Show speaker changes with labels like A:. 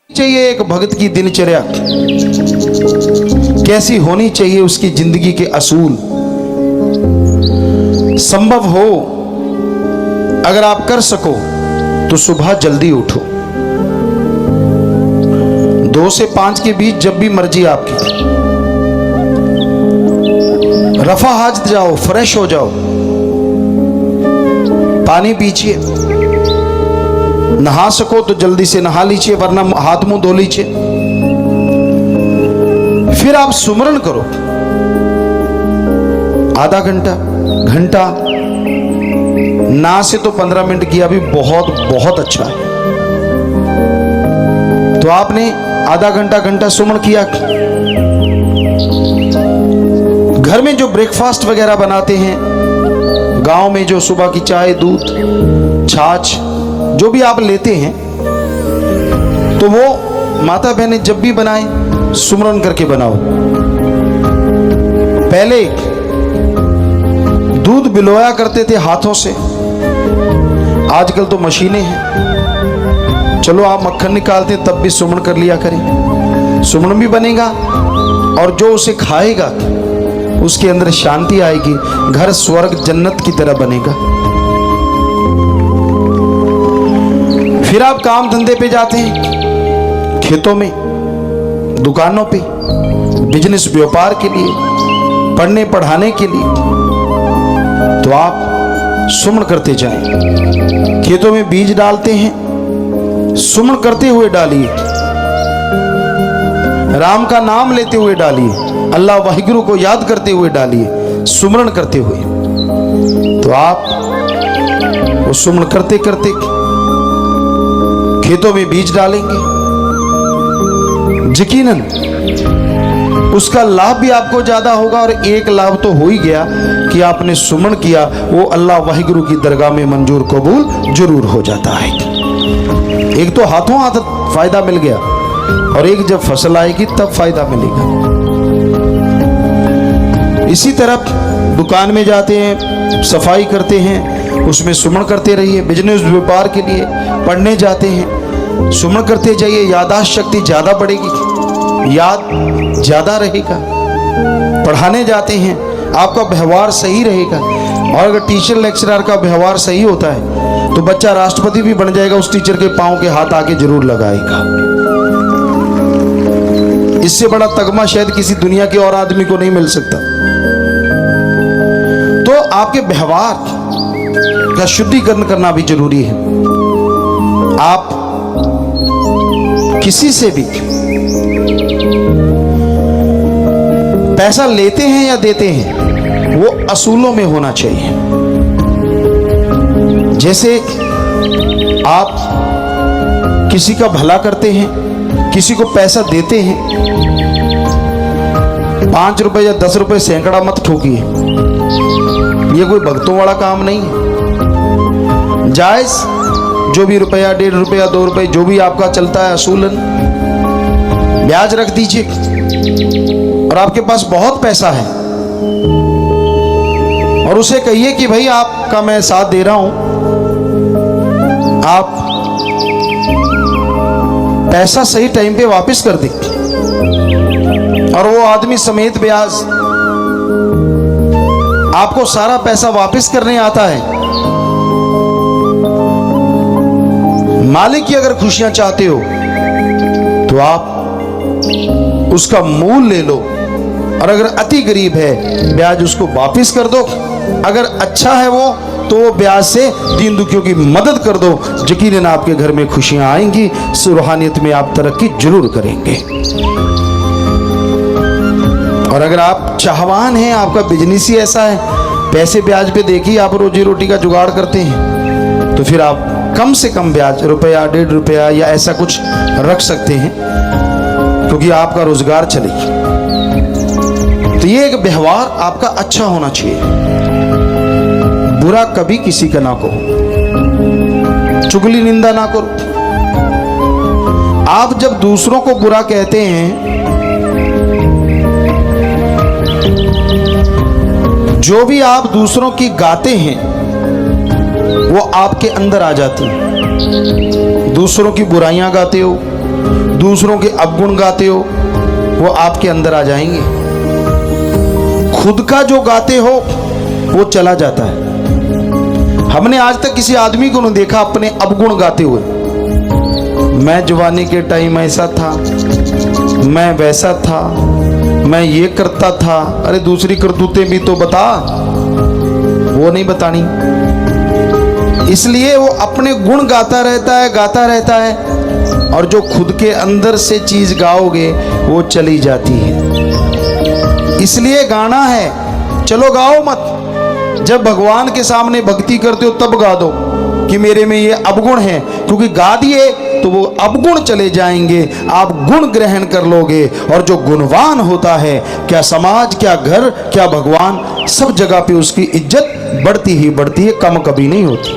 A: चाहिए एक भक्त की दिनचर्या, कैसी होनी चाहिए उसकी जिंदगी के असूल। संभव हो अगर आप कर सको तो सुबह जल्दी उठो, 2 से 5 के बीच जब भी मर्जी आपकी, रफा हाजत जाओ, फ्रेश हो जाओ, पानी पीजिए, नहा सको तो जल्दी से नहा लीजिए, वरना हाथ मुंह धो लीजिए। फिर आप सुमरन करो, आधा घंटा, घंटा, ना से तो 15 मिनट किया भी बहुत बहुत अच्छा है। तो आपने आधा घंटा, घंटा सुमन किया। घर में जो ब्रेकफास्ट वगैरह बनाते हैं, गांव में जो सुबह की चाय, दूध, छाछ जो भी आप लेते हैं, तो वो माता बहनें जब भी बनाएं सुमरन करके बनाओ। पहले दूध बिलोया करते थे हाथों से, आजकल तो मशीनें हैं। चलो आप मक्खन निकालते तब भी सुमन कर लिया करें, सुमन भी बनेगा और जो उसे खाएगा उसके अंदर शांति आएगी, घर स्वर्ग जन्नत की तरह बनेगा। फिर आप काम धंधे पे जाते हैं, खेतों में, दुकानों पे, बिजनेस व्यापार के लिए, पढ़ने पढ़ाने के लिए, तो आप सुमन करते जाएं। खेतों में बीज डालते हैं, सुमन करते हुए डालिए, राम का नाम लेते हुए डालिए, अल्लाह वाहिगुरु को याद करते हुए डालिए, सुमरण करते हुए। तो आप वो सुमन करते करते खेतों में बीज डालेंगे, यकीनन उसका लाभ भी आपको ज्यादा होगा। और एक लाभ तो हो ही गया कि आपने सुमन किया, वो अल्लाह वाहिगुरु की दरगाह में मंजूर कबूल जरूर हो जाता है। एक तो हाथों हाथ फायदा मिल गया, और एक जब फसल आएगी तब फायदा मिलेगा। इसी तरह दुकान में जाते हैं, सफाई करते हैं, उसमें सुमन करते रहिए। बिजनेस व्यापार के लिए पढ़ने जाते हैं, सुमन करते जाइए, याददाश्त शक्ति ज्यादा बढ़ेगी, याद ज्यादा रहेगा। पढ़ाने जाते हैं, आपका व्यवहार सही रहेगा, और अगर टीचर लेक्चरर का व्यवहार सही होता है तो बच्चा राष्ट्रपति भी बन जाएगा, उस टीचर के पांव के हाथ आके जरूर लगाएगा। इससे बड़ा तगमा शायद किसी दुनिया के और आदमी को नहीं मिल सकता। तो आपके व्यवहार का शुद्धिकरण करना भी जरूरी है। आप किसी से भी पैसा लेते हैं या देते हैं, वो असूलों में होना चाहिए। जैसे आप किसी का भला करते हैं, किसी को पैसा देते हैं, 5 रुपए या 10 रुपए सैकड़ा मत ठोकिए, ये कोई भक्तों वाला काम नहीं है। जायज जो भी रुपया, 1.5 रुपया, 2 रुपए, जो भी आपका चलता है असूलन, ब्याज रख दीजिए। और आपके पास बहुत पैसा है और उसे कहिए कि भाई आपका मैं साथ दे रहा हूं, आप पैसा सही टाइम पे वापस कर दे। और वो आदमी समेत ब्याज, आपको सारा पैसा वापस करने आता है। मालिक की अगर खुशियां चाहते हो तो आप उसका मूल ले लो, और अगर अति गरीब है ब्याज उसको वापस कर दो। अगर अच्छा है वो, तो वो ब्याज से दीन दुखियों की मदद कर दो। यकीनन आपके घर में खुशियां आएंगी, रूहानियत में आप तरक्की जरूर करेंगे। और अगर आप चाहवान हैं, आपका बिजनेस ही ऐसा है, पैसे ब्याज पे देखिए आप रोजी रोटी का जुगाड़ करते हैं, तो फिर आप कम से कम ब्याज, रुपया, 1.5 रुपया या ऐसा कुछ रख सकते हैं, क्योंकि आपका रोजगार चलेगी। तो ये एक व्यवहार आपका अच्छा होना चाहिए। बुरा कभी किसी का ना कहो, चुगली निंदा ना करो। आप जब दूसरों को बुरा कहते हैं, जो भी आप दूसरों की गाते हैं वो आपके अंदर आ जाती है। दूसरों की बुराइयां गाते हो, दूसरों के अवगुण गाते हो, वो आपके अंदर आ जाएंगे। खुद का जो गाते हो वो चला जाता है। हमने आज तक किसी आदमी को नहीं देखा अपने अवगुण गाते हुए। मैं जवानी के टाइम ऐसा था, मैं वैसा था, मैं ये करता था। अरे दूसरी करतूतें भी तो बता, वो नहीं बतानी। इसलिए वो अपने गुण गाता रहता है, और जो खुद के अंदर से चीज गाओगे वो चली जाती है। इसलिए गाना है, चलो गाओ मत। जब भगवान के सामने भक्ति करते हो तब गा दो कि मेरे में ये अवगुण है, क्योंकि गा दिए तो वो अवगुण चले जाएंगे, आप गुण ग्रहण कर लोगे। और जो गुणवान होता है, क्या समाज, क्या घर, क्या भगवान, सब जगह पे उसकी इज्जत बढ़ती ही बढ़ती है, कम कभी नहीं होती।